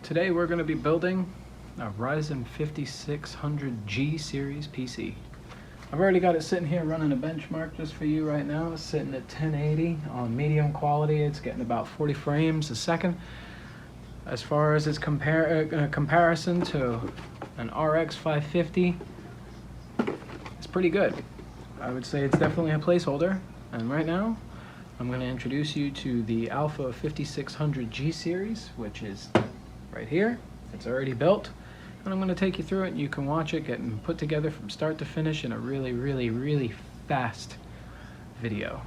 Today we're going to be building a Ryzen 5600G series PC. I've already got it sitting here running a benchmark just for you right now. It's sitting at 1080 on medium quality. It's getting about 40 frames a second. As far as its comparison to an RX 550, it's pretty good. I would say it's definitely a placeholder. And right now, I'm going to introduce you to the Alpha 5600G series, which is right here. It's already built, and I'm going to take you through it, and you can watch it getting put together from start to finish in a really fast video.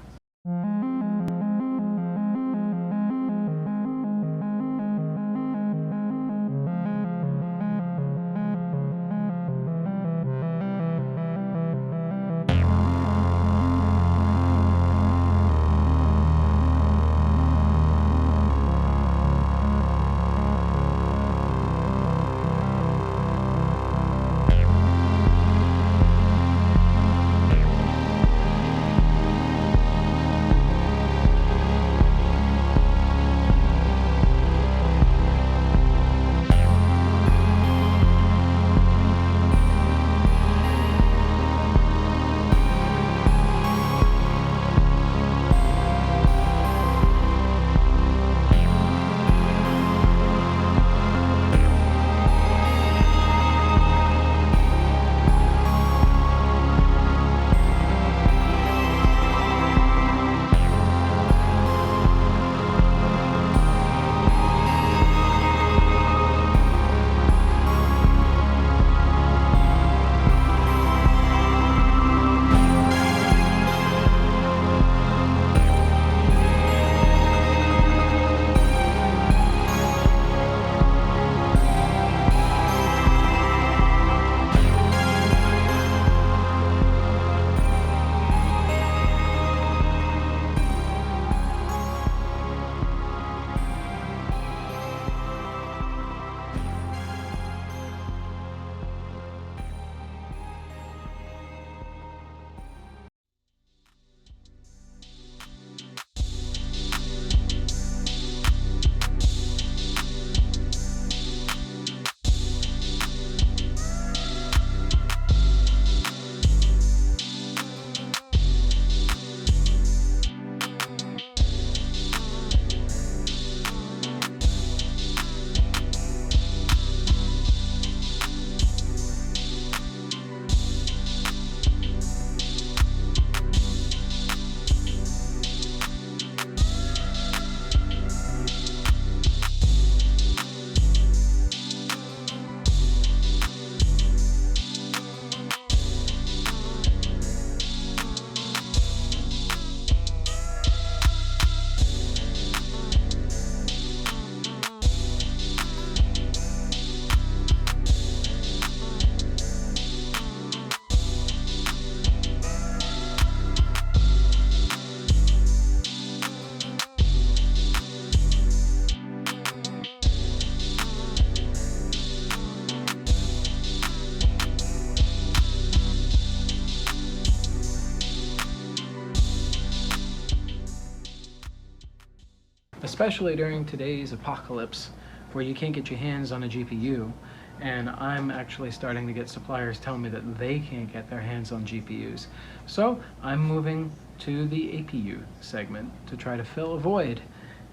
Especially during today's apocalypse where you can't get your hands on a GPU, and I'm actually starting to get suppliers tell me that they can't get their hands on GPUs. So I'm moving to the APU segment to try to fill a void,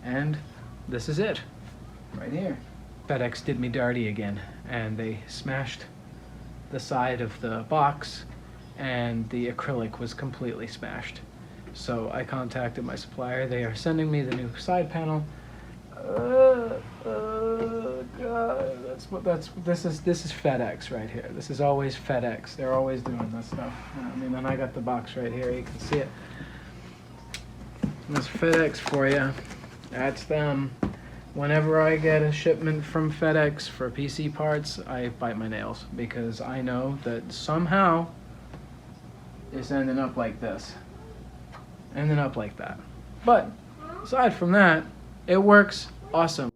and this is it, right here. FedEx did me dirty again, and they smashed the side of the box, and the acrylic was completely smashed. So I contacted my supplier. They are sending me the new side panel. God, this is FedEx right here. This is always FedEx. They're always doing this stuff. I mean, and I got the box right here. You can see it. That's FedEx for you. That's them. Whenever I get a shipment from FedEx for PC parts, I bite my nails because I know that somehow it's ending up like this. Ending up like that. But aside from that, it works awesome.